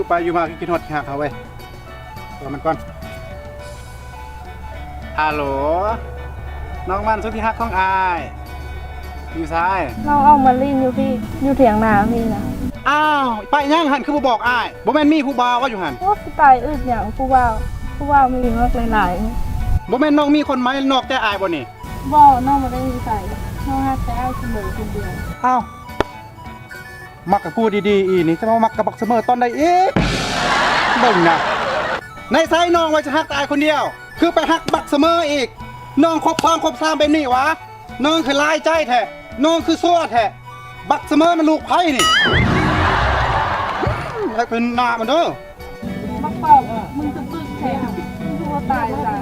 ไปอยู่มากินฮอดหักเขาไว้ตัวมันก่อนฮัลโหลน้องมันสุดที่ฮักของอายอยู่ซ้าย เราออกมาลินอยู่พี่อยู่เถียงนาพี่นะ อ้าวไปย่างหันคือบ่บอกอายบ่แม่นมีผู้บ่าวว่าอยู่หัน โอ้ตายอึดอย่างผู้ว่ามีมากหลาย บ่แม่นน้องมีคนไหมนอกใจอายบ่นี่ ๆบ่น้องมาได้มีใส่น้องฮักแต่เอาเสมอคนเดียว อ้าวมักกับพูดดีๆอีนี่จะมามักกับบักเสมอตอนใดอีกเบิ่งนะในไซน้องไว้จะฮักแต่อายคนเดียว คือไปฮักบักเสมออีกน้องครบพร้อมครบซ้ำแบบนี้วะน้องคือลายใจแท้น้องคือซัวแท้บักเสมอมันลูกไผ่นี่ให้เป็นหน้ามันเด้อ บักเป่ามึงจะปึกแทนมึงทั่วตายจ้ะ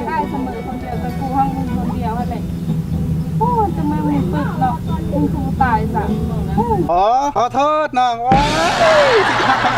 ได้เสมอคนเดียวแต่กูห้องมึงคนเดียวอะไรโอ้จะมามึงปึกหรอกมึงทั่วตายจ้ะ ขอโทษน้องว้ายสิฮักของ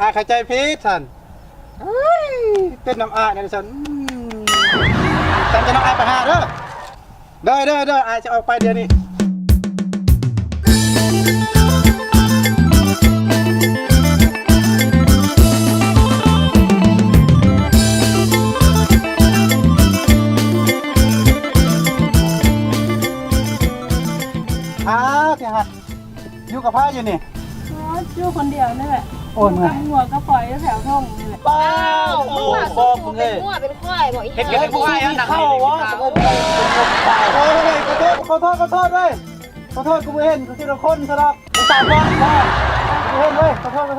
อายเข้าใจผิดฉันเฮ้ยเป็นน้ำอายนะฉันฉันจะน้องอายไปหาเด้ออายจะออกไปเดี๋ยวนี้พี่ฮักอยู่กับพ่ออยู่นี่ อ๋ออยู่คนเดียวนี่แหละ โอ้ยเมื่อย กับหัวก็ปล่อยแถวท้องนี่แหละ ป้าโอ้บอกมึงเลย มั่วเป็นควายบอกอีก เห็นผู้ชายเข้าวะโอ้ยขอโทษด้วยขอโทษกูไม่เห็นกูคิดว่าคนซะหรอกกูตามว่ากูเห็นเว้ยขอโทษเมื่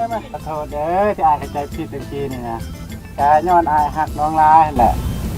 อยขอโทษเด้อที่อายเข้าใจผิดเมื่อกี้นี่นะแต่ย้อนอายหักน้องลายแหละ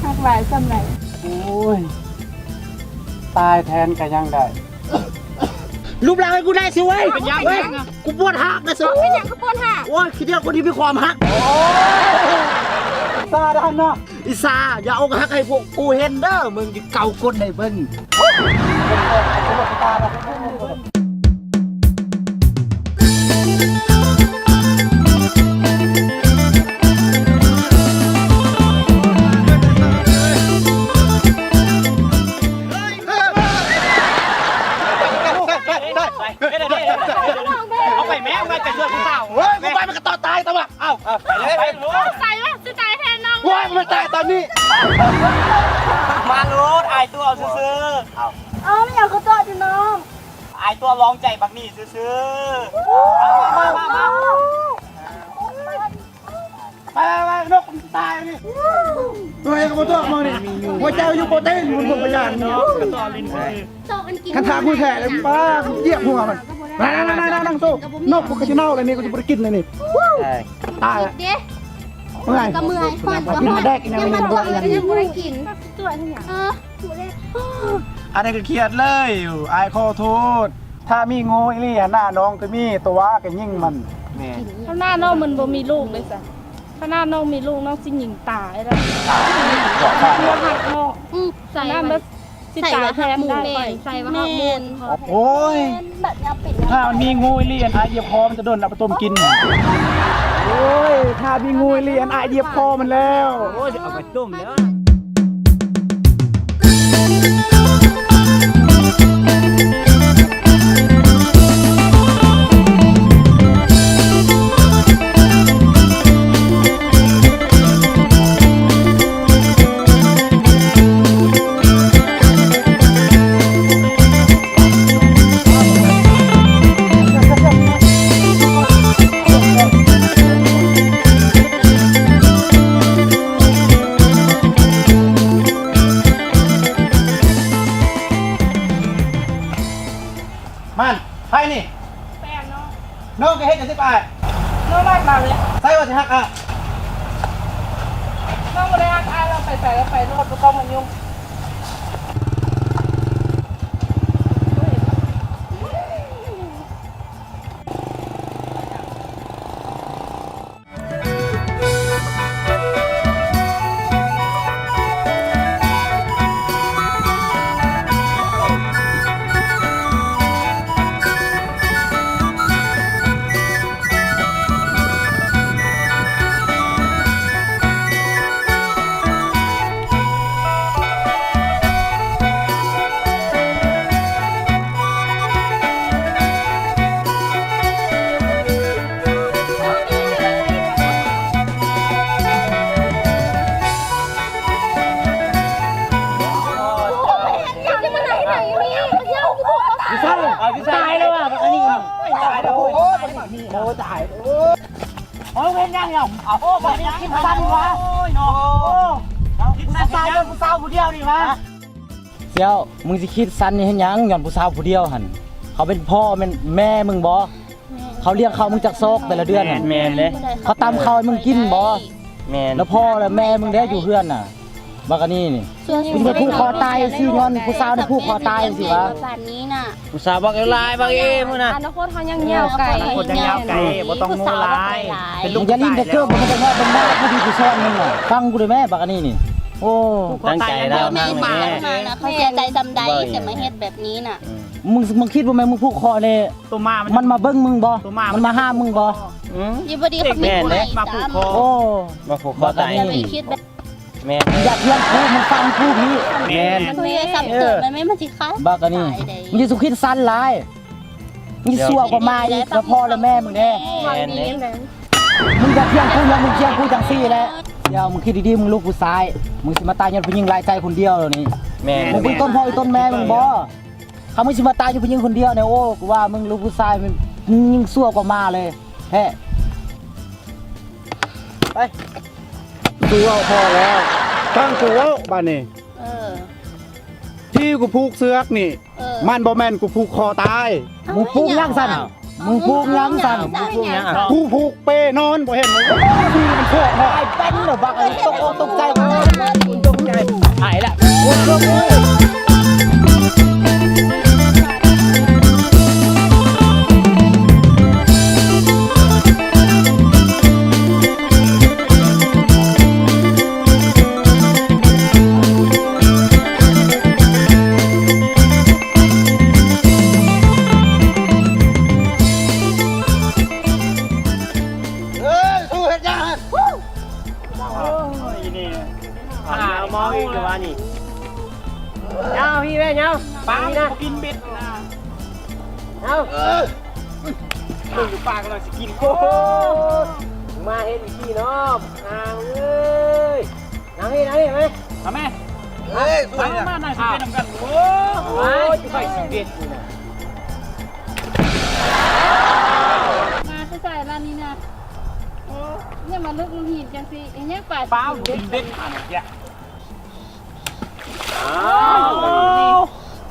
หักหลายสำไหน โอ้ยตายแทนกันยังได้ รูปร่างให้กูได้สิเว้ยเว้ยกูปวดหักนะสิ เป็นอย่างขบวนห่า โอ้ยคิดเดียวคนที่มีความหัก ตาด้านเนาะ อิสาอย่าเอาหักให้พวกกูเห็นเด้อมึงจะเก่าก้นในเบิ้ง ตาด้าน เอาไปแม่มาจะช่วยกูเปล่าเฮ้ยกูไปมันก็ต่อตายตัวเอ้าไปเลย ใส่ว่าจะใจแทนน้อง ว้ายมันตายตอนนี้ มาโรดไอตัวเอาซื้อ เอาไม่อยากเขาต่อจีน้อง ไอตัวร้องใจบักนี่ซื้อมา ไปนกตายนี่ตัวเองก็ตัวมองนี่หัวใจอยู่โปรตีนคุณพยานเนาะ โตกันกิน คันทากูแท้เลยป้าเหยียบหัวมันนั่งโซ่นกกูกระชิเน่าเลยนี่กูจะไปกินเลยนี่ตาย เด้ เมื่อไง กระเมื่อยฟันก็หอดยังมันบอกยังไม่ได้กินตัวทั้งอย่างอันนี้ก็เครียดเลยไอ้ขอโทษถ้ามีงูอีลี่หน้าน้องก็มีตัวก็ยิ่งมันแม่ ข้างหน้าน้องมันบ่มีลูกเลยจ้ะข้างหน้าน้องมีลูกน้องสิหญิงตายแล้วตัวหักน้อง ใส่ หน้ามันสิตายแทนได้ไป ใส่ว่าหักมูล โอ้ย แบบยาปิด ถ้ามันมีงูอีลี่ไอ้เหยียบคอมันจะโดนเอาไปต้มกินโอ้ยถ้ามีงูอีลี่ไอ้เหยียบคอมันแล้ว โอ้ยเอาไปต้มแล้ว มันใครนี่ แป้งน้อง น้องก็เฮ็ดจังซี่ป้า น้องมากมาเลย ใส่ว่าสิฮักอ่ะ น้องมาเลยหักอายเราไปใส่แล้วไปรถก็ต้องมันยุ่ง เศร้าตายแล้วอ่ะอันนี้ตายแล้วโอ้ยโอ้ตายโอ้ยเว้นยังเหรอโอ้แบบนี้คิดสั้นวะโอ้ยน้องคิดสั้นตายแล้วผู้สาวผู้เดียวนี่วะ เสี่ยวมึงสิคิดสั้นนี่เห็นหยังย้อนผู้สาวผู้เดียวหั่นเขาเป็นพ่อเป็นแม่มึงบ่เขาเลี้ยงเขามึงจากซอกแต่ละเดือนน่ะ แมนเลย เขาตำข้าวให้มึงกินบ่ แมน แล้วพ่อและแม่มึงได้อยู่เพื่อนน่ะบักอันนี้นี่มึงไปผูกคอตายสิย้อนผู้สาวได้ผูกคอตายสิวะ บ้านนี้น่ะ ผู้สาวบอกลายบางเอ้มึงนะ อนาคตเขายังยาวไกล คนยังยาวไกลบ่ต้องงูลายเป็นลู มึ ก งอย่าลิ้นแต่เกิบมันจะว่าเป็นบ้าผู้ดีผู้ซ่อนมึงน่ะฟังกูด้วยแม่บักอันนี้นี่โอ้ ตั้งใจแล้ว แม่ นั่ง ตาย แม่ มานะเขาเสียใจจำใดแต่มาเฮ็ดแบบนี้น่ะ มึงคิดว่าแม่มึงผูกคอเนี่ย ตัวมา มันมาเบิ้งมึงบ่มันมาห้ามมึงบ่ ยี่บดีเขาไม่ไหว มาผูกคอ โอ้ มาผูกคอ บักอั ตาน ย นี้ คิดแบบ แม่ มึงอย่าเพี้ยนกูมึงฟังกูพี่ แม่ มันไม่ได้ซ้ำเติมมันไม่มาสิคะ บักอันนี้มึงจะสุขิดสั้นหลายมึงสัวกว่ามาอีกแล้วพ่อและแม่มึงแน่ แม่เนี่ย มึงจะเพี้ยนกูยังมึงเพี้ยนกูจังซี่แหล้วเดี๋ยวมึงคิดดีๆมึงลูกผู้ชายมึงสิมาตายย้อนผู้หญิงรายใจคนเดียวเหล่านี้ แม่ มึงเป็นต้นพ่อไอ้ต้นแม่มึงบ่เขามึงสิมาตายอยู่ผู้หญิงคนเดียวเนี่ยโอ้กูว่ามึงลูกผู้ชายมึงยิ่งสัวกว่ามาเลยแท้ไป กูเอาพอแล้วฟังกูเอาบ้านนี้ เออ ที่กูผูกเสือกนี่ เออ มันบ่แม่นกูผูกคอตาย มึงปลูกยังสั่นมึงปลูกยังสั่น พวกนี้อ่ะ กูผูกเปนอนบ่เห็นมึงที่มันโคตรเนาะ ไอ้เป็นเหรอบักไอ้ตกอกตกใจมึง ตกใจหายละ เอ้ยสู้เฮ็ดยัง นี่หามองอีกว่านี่เงาพี่แม่เงาปากนะกินเบ็ดนะเงามึงอยู่ปากกำลังจะกินโค้มาเห็นพี่น้องนางเอ้ยนางเฮ้ยไหมทำไม เฮ้ยสู้ มาหน่อยสิเป็นน้ำกันโอ้ยจะไปสิเบ็ดนี่นะ มาจะใส่ร้านนี้นะโอ้เนี่ยมาลึกมันหินจังสิไอ้เนี่ยป่า ป้ากินเบ็ดผ่านเนี่ย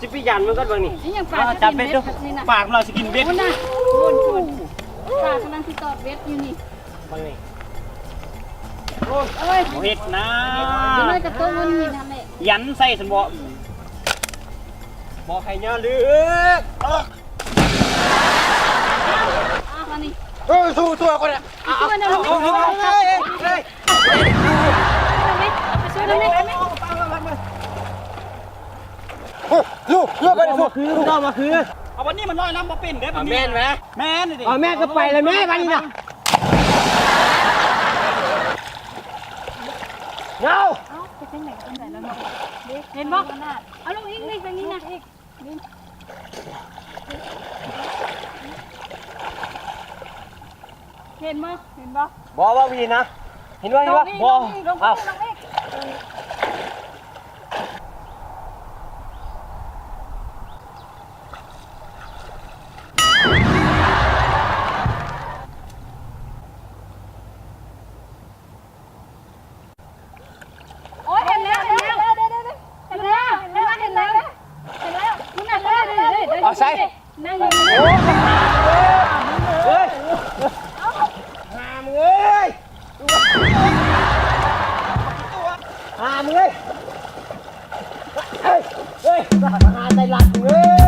จะไปยันมันก็บางนี่ ไอ้ยังป่า จับเบ็ดดู นี่นะ ปากเราจะกินเบ็ด โอ้น่ะคุณป่ากำลังที่ตอดเบ็ดอยู่นี่ บางนี่ เอ้ย เห็ดนะ เดี๋ยวน้อยกระตุ้นมันหินทำไม ยันใส่สมบอกบอกให้ย่าเลือก อ้าวมานี่ เอ้ยสู้ตัวคนเนี่ย ช่วยหน่อยลูกช่วยหน่อยช่วยหน่อย ลูกไปดิสู้ คือต้องมาคือเอาวันนี้มันน้อยน้ำมาเป็นได้แม่นไหมแม่นดิแม่ก็ไปเลยแม่วันนี้นะเงา เห็นบ่เอาลูกอีกนี่ตรงนี้นะอีกเห็นบ่เห็นบ่ บอกว่าวีนะเห็นว่าเห็นว่าบอกเอาโอ้ยเห็นแล้วเห็นแล้วเห็นแล้วเห็นแล้วเห็นแล้วเห็นแล้วมึงน่ะเลยเอาใส่นั่งอยู่นี่ เฮ้ยหามเอ้ยหามเอ้ยเฮ้ยหาใจหลักเอ้ย